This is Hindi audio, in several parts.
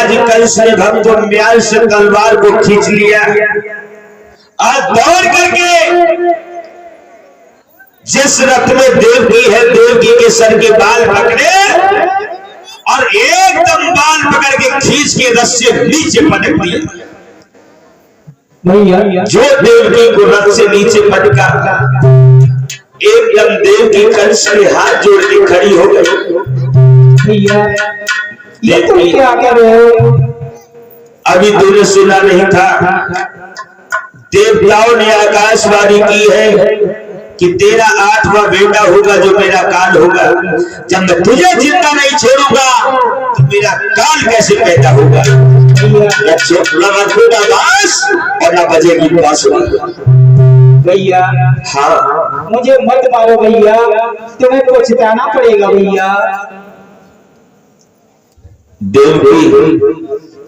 महाराज कंस ने भक्त म्याल से तलवार को खींच लिया और दौड़ करके जिस रथ में देवकी है देवकी के सर के बाल पकड़े और एकदम बाल पकड़ के खींच के रथ से नीचे पटक दिया। जो देवकी को रथ से नीचे पटका एकदम देवकी कंस के हाथ जोड़ के खड़ी हो गई। ये तुम क्या कर रहे हो? अभी तूने सुना नहीं था, देवताओं ने आकाशवाणी की है कि तेरा 8वां बेटा होगा जो मेरा काल होगा। जब मैं तुझे जिंदा नहीं छोड़ूंगा तो मेरा काल कैसे पैदा होगा? रखूंगा बांस और न बजेगी बांसुरी। भैया हाँ मुझे मत मारो भैया, तुम्हें पछताना पड़ेगा भैया। देवकी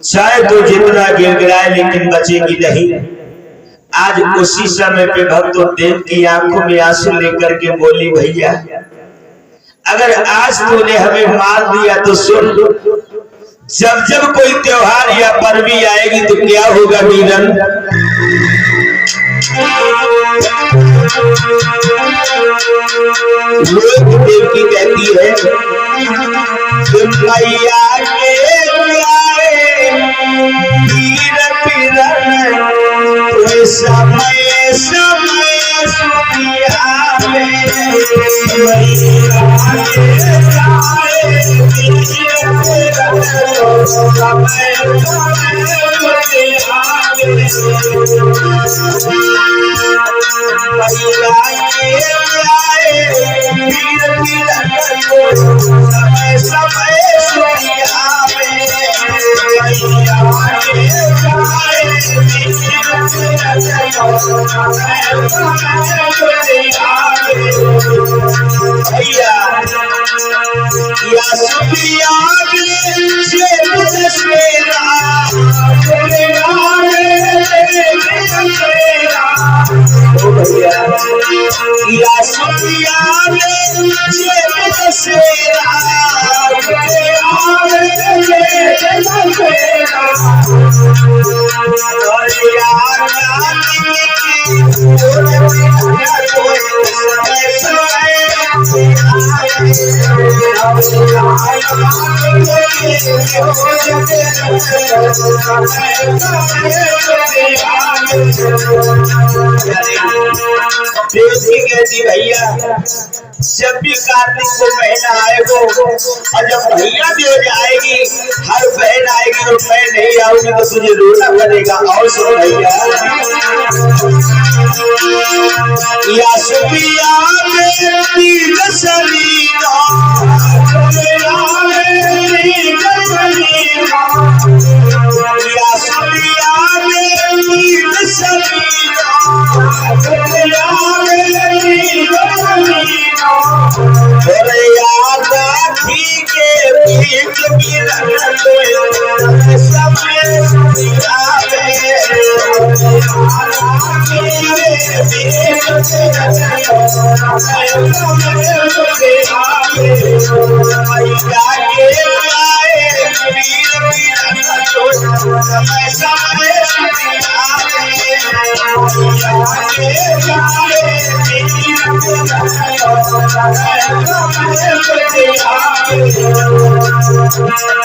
चाहे तो जितना गिड़गिड़ाए लेकिन बचेगी नहीं। आज उसी समय पे भक्त देव की आंखों में आंसू लेकर के बोली, भैया अगर आज तूने हमें मार दिया तो सुन, जब जब कोई त्योहार या पर्वी आएगी तो क्या होगा मीरन? देवकी कहती है मैया के पीर पीरन समय समय सुनिया भैया जब भी कार्तिक को बहन आएगो और जब भैया देव आएगी, हर बहन आएगी और मैं नहीं आऊंगी तो तुझे रोना पड़ेगा। और सुन भैया या सुपिया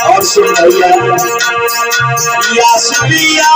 और सुन भैया या सुनिया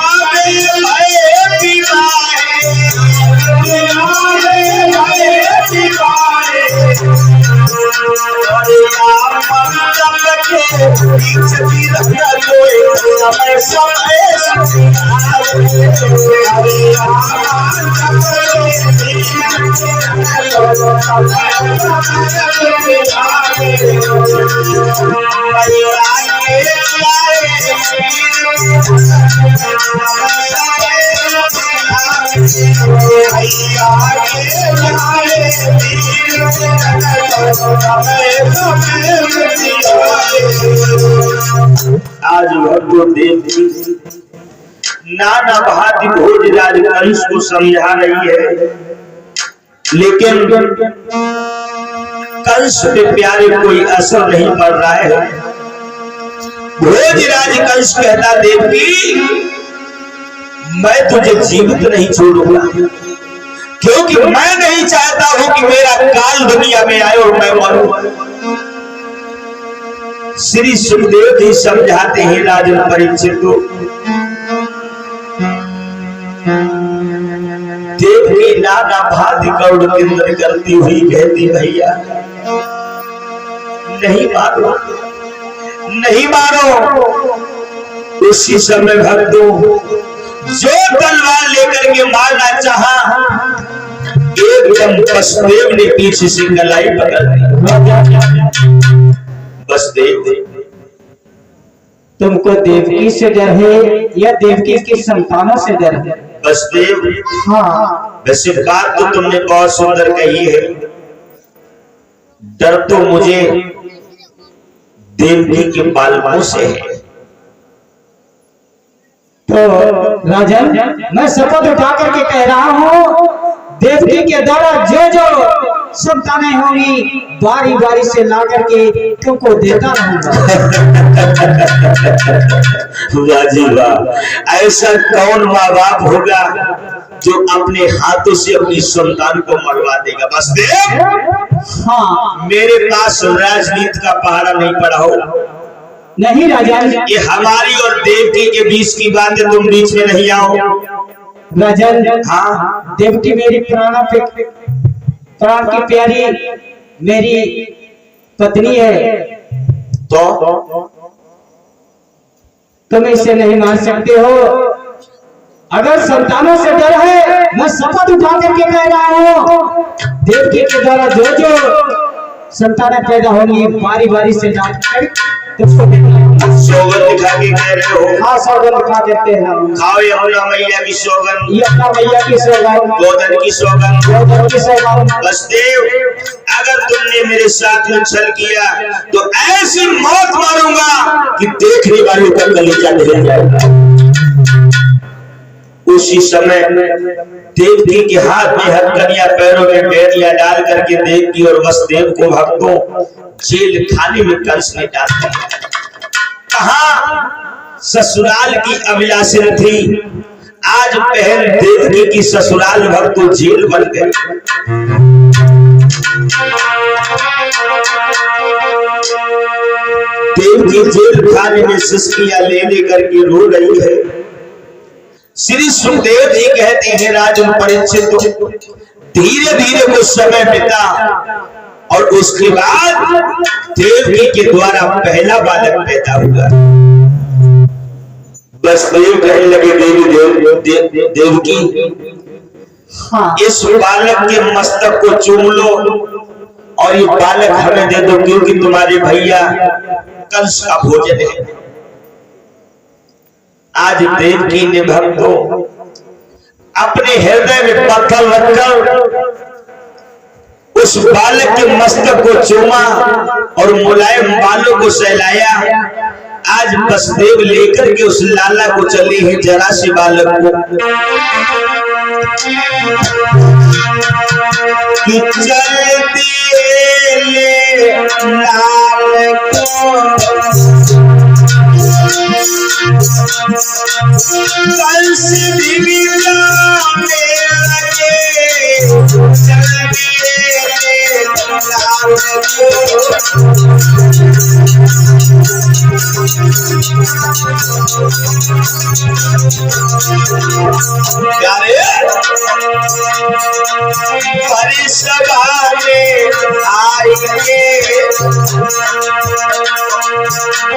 आज भगवत देव जी नाना भांति भोजराज कंस को समझा रही है, लेकिन कंस के प्यारे कोई असर नहीं पड़ रहा है। भोजराज कंस कहता देवकी मैं तुझे जीवित नहीं छोड़ूंगा, क्योंकि मैं नहीं चाहता हूं कि मेरा काल दुनिया में आए और मैं मरूं। श्री सुखदेव जी समझाते हैं राजन परीक्षित को, देवकी नाना भांति गौड़ किंदर करती हुई कहती भैया नहीं मारो, नहीं मारो। उसी समय भक्तों जो तलवार लेकर के मारना चाहा, एकदम वसुदेव ने पीछे से गलाई पकड़ दी। वसुदेव तुमको देवकी से डर है या देवकी की संतानों से डर है? वसुदेव हाँ, वैसे बात तो तुमने बहुत सुंदर कही है। डर तो मुझे देवकी के बालकों से है। तो राजन मैं शपथ उठा करके कह रहा हूँ, देवकी के द्वारा जो जो संतानें होंगी बारी बारी से ला करके तुमको देता रहूंगा। वाह जी वाह, ऐसा कौन माँ बाप होगा जो अपने हाथों से अपनी संतान को मरवा देगा? वसुदेव हाँ, मेरे पास राजनीति का पहाड़ा नहीं पड़ा हो। नहीं राजन, ये हमारी और देवकी के बीच की बात है, तुम बीच में नहीं आओ। राजन हाँ, देवकी मेरी प्राण की प्यारी मेरी पत्नी है, तो तुम इसे नहीं मार सकते हो। अगर संतानों से डर है, मैं शपथ उठा करके कह रहा हूँ, देवकी के द्वारा जो जो संतानें पैदा होंगी बारी बारी से सौगंध दिखा के कह रहे हो? हाँ, सौगंध दिखा देते हैं। खाओ यमुना मैया की सौगंध, यमुना मैया की सौगंध, गोधन की सौगंध, गोधन की सौगंध। वसुदेव अगर तुमने मेरे साथ में छल किया तो ऐसी मौत मारूंगा कि देखने वालों का कलेजा निकल जाएगा। उसी समय देवकी के हाथ में हथकड़ियां, पैरों में बेड़ियां डाल करके देवकी और वसुदेव को भक्तों जेल खाने में कंस ने डाल दिया। कहा ससुराल की अभिलाषा थी, आज बहन देवकी की ससुराल भक्तों जेल बन गई। देवकी जेल खाने में सिसकियां ले लेकर के रो रही है। श्री सुखदेव जी कहते हैं राजन परीक्षित, धीरे धीरे कुछ समय बीता और उसके बाद देवकी के द्वारा पहला बालक पैदा हुआ। बस देव कहने लगे देवकी हाँ, इस बालक के मस्तक को चूम लो और ये बालक हमें दे दो, क्योंकि तुम्हारे भैया कंस का भोजन है। आज देवकी ने भक्तों अपने हृदय में पत्थर रखकर उस बालक के मस्तक को चूमा और मुलायम बालों को सहलाया। आज वसुदेव लेकर के उस लाला को चले हैं जरा से बालक को कि चलती ले लाल को कंस भी जाने लगे, चलती ले लाल को हरी सभा में आएंगे,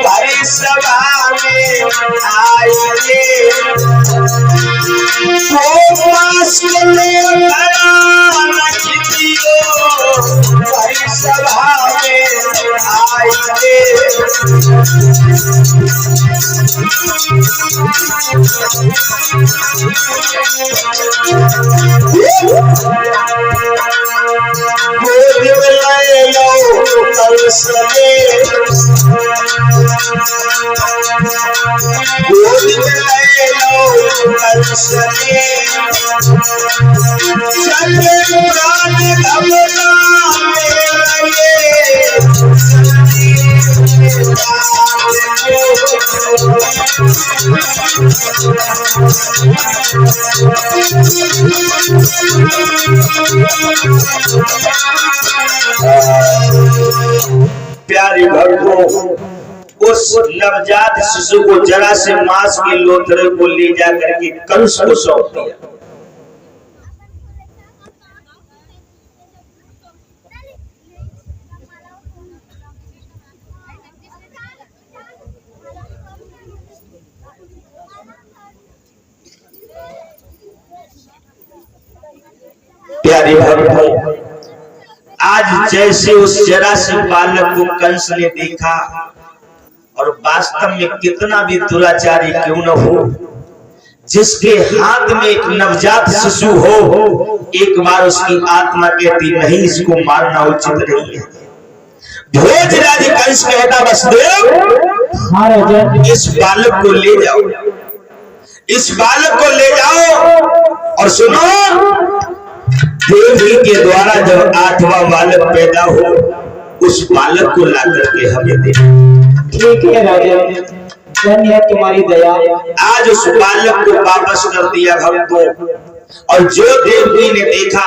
हरी सभा में आएंगे, तो मास में हरी सभा में आएंगे। प्यारे भक्तों, उस नवजात शिशु को जरा से मांस के लोथड़े को ले जाकर के कंस को सौंप दिया। प्यारे भक्तों, आज जैसे उस जरा से बालक को कंस ने देखा, और वास्तव में कितना भी दुराचारी क्यों न हो, जिसके हाथ में एक नवजात शिशु हो, एक बार उसकी आत्मा कहती नहीं, इसको मारना उचित नहीं है। भोजराज कंस कहता वसुदेव, इस बालक को ले जाओ, इस बालक को ले जाओ, और सुनो, देवी के द्वारा जब 8वां बालक पैदा हो, उस बालक को ला करके हमें दे। ठीक है राजन, धन्य है तुम्हारी दया। आज उस बालक को वापस कर दिया भक्तों, और जो देवकी ने देखा,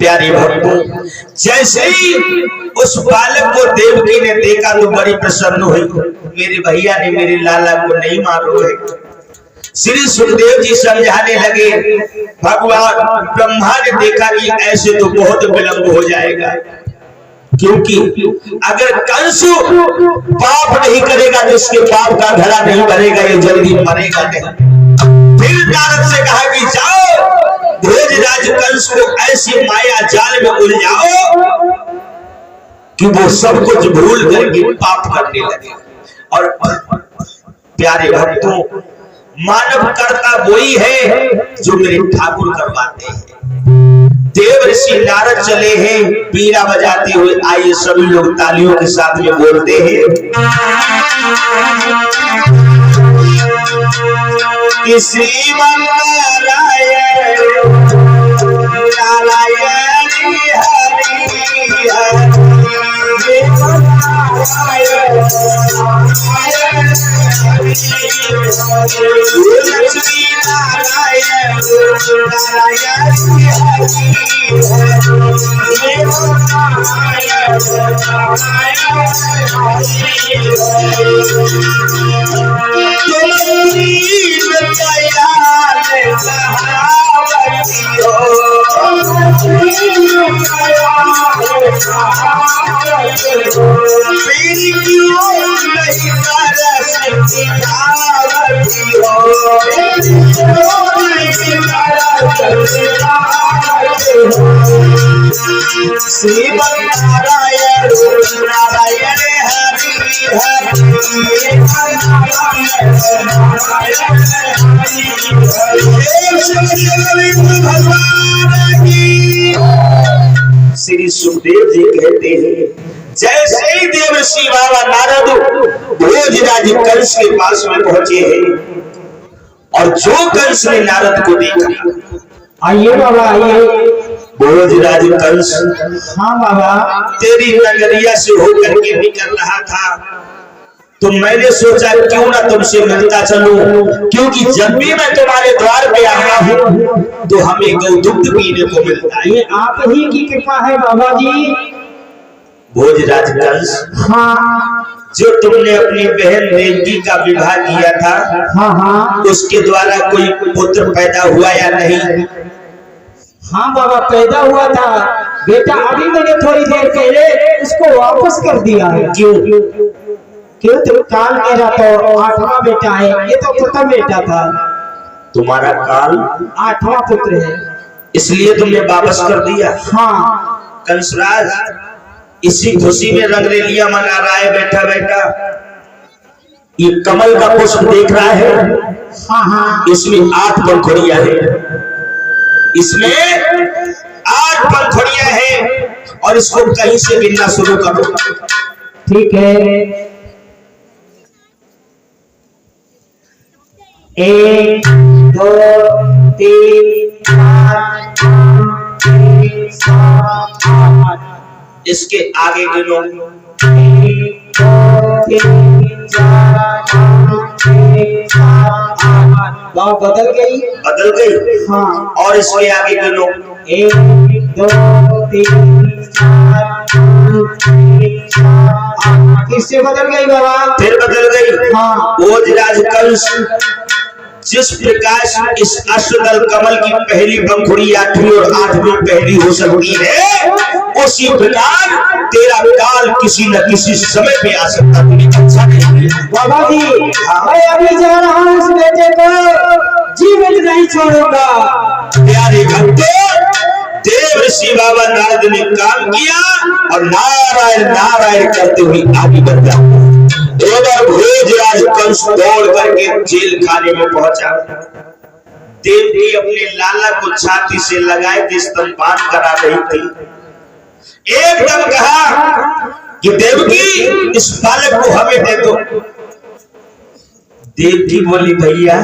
प्यारे भक्तों, जैसे ही उस बालक को देवकी ने देखा तो बड़ी प्रसन्न हुई। मेरे भैया ने मेरे लाला को नहीं मारो है। श्री सुखदेव जी समझाने लगे, भगवान ब्रह्मा ने देखा कि ऐसे तो बहुत विलंब हो जाएगा, क्योंकि अगर कंस पाप नहीं करेगा तो इसके पाप का घड़ा नहीं भरेगा, ये जल्दी मरेगा नहीं। फिर नारद से कहा कि जाओ, भोजराज कंस को ऐसी माया जाल में उलझाओ कि वो सब कुछ भूल करके पाप करने लगे। और प्यारे भक्तों, मानव करता वही है जो मेरे ठाकुर करवाते हैं। देव ऋषि नारद चले हैं बीड़ा बजाते हुए, आइए सभी लोग तालियों के साथ में बोलते हैं कि श्रीमन नारायण नारायण हरि हरि लक्ष्मी नारायण श्रीमन नारायण नारायण हरि हरि भगवान की। श्री सुखदेव जी कहते हैं, जैसे ही देवर्षि बाबा नारद भोजराज कंस के पास में पहुंचे हैं, और जो कंस ने नारद को देखा, आइए बाबा आइए। भोजराज कंस, हाँ बाबा, तेरी नगरिया से होकर के निकल रहा था, तो मैंने सोचा क्यों ना तुमसे मिलता चलूं, क्योंकि जब भी मैं तुम्हारे द्वार पे आता हूँ तो हमें गौदुग्ध पीने को मिलता है। ये आप ही की कृपा है बाबा जी। भोजराज कंस, हाँ, जो तुमने अपनी बहन देवकी का विवाह किया था, हाँ हाँ, उसके द्वारा कोई पुत्र पैदा हुआ या नहीं? हाँ बाबा, पैदा हुआ था बेटा, अभी मैंने थोड़ी देर पहले उसको वापस कर दिया है। क्यों? क्यों? तो काल मेरा तो 8वां बेटा है, ये तो प्रथम बेटा था। तुम्हारा काल 8वां पुत्र है, इसलिए तुमने वापस कर दिया। हाँ। कंसराज इसी खुशी में रंगरेलियां मना रहा है बैठा बैठा। ये कमल का पुष्प देख रहा है, हाँ हाँ, इसमें 8 पंखुड़ियां हैं, इसमें 8 पंखुड़ियां हैं, और इसको कहीं से गिनना शुरू करो। ठीक है। 1 2 3 4 5 6 7 8। इसके आगे गिनो। बात बदल गई। हाँ। और इसके आगे के लोग 1 2 3 4 5 6 7 किससे बदल गई बाबा? फिर बदल गई। हाँ। भोजराज कंस जिस प्रकार इस अश्वदल कमल की पहली पंखुड़ी 8वीं और 8वीं पहली हो सकती है, उसी प्रकार तेरा काल किसी न किसी समय पे आ सकता। तुम्हें अच्छा नहीं बाबा जी, मैं अभी जा रहा हूँ इस बेटे को जीवित नहीं छोड़ूंगा। प्यारे भक्तों, देव ऋषि बाबा नारद ने काम किया और नारायण नारायण करते हुए आगे बढ़ जाते। भोजराज कंस दौड़ करके जेल खाने में पहुंचा। देवकी अपने लाला को छाती से लगाए के स्तनपान करा रही थी। एकदम कहा कि देवकी इस बालक को हमें दे दो। देवकी बोली भैया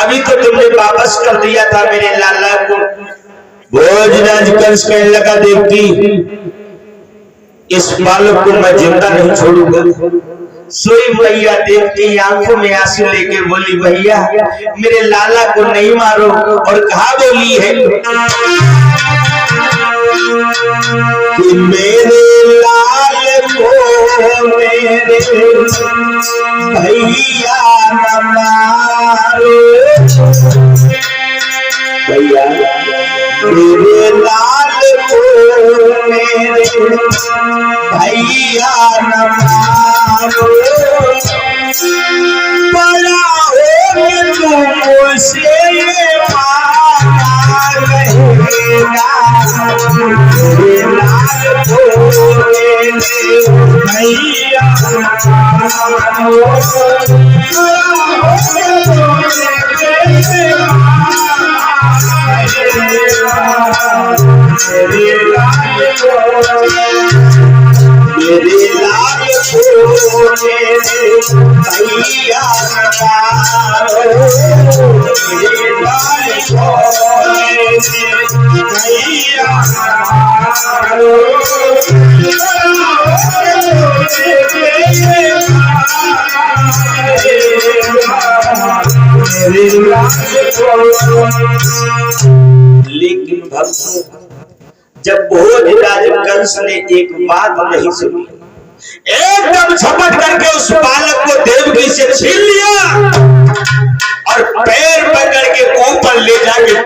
अभी तो तुमने वापस कर दिया था मेरे लाला को। भोजराज कंस कहने लगा देवकी इस बालक को मैं जिंदा नहीं छोड़ूंगा। सोई भैया देवकी आंखों में आंसू लेके बोली भैया मेरे लाला को नहीं मारो। और कहा बोली है कि मेरे लाल को मेरे भैया न मारो। भैया मेरे लाल को मेरे भैया न मारो। बड़ा हो तुम से मांगा रहेगा। मेरे लाल को मेरे भैया न मारो। मेरे लाल को मेरे लाल को मेरे भैया न मारो। मेरे लाल को मेरे भैया न मारो। लेकिन भक्तों जब भोजराज कंस ने एक बात नहीं सुनी, एकदम झपट करके उस बालक को देवकी से छीन लिया और पैर पकड़ के ऊपर ले जाके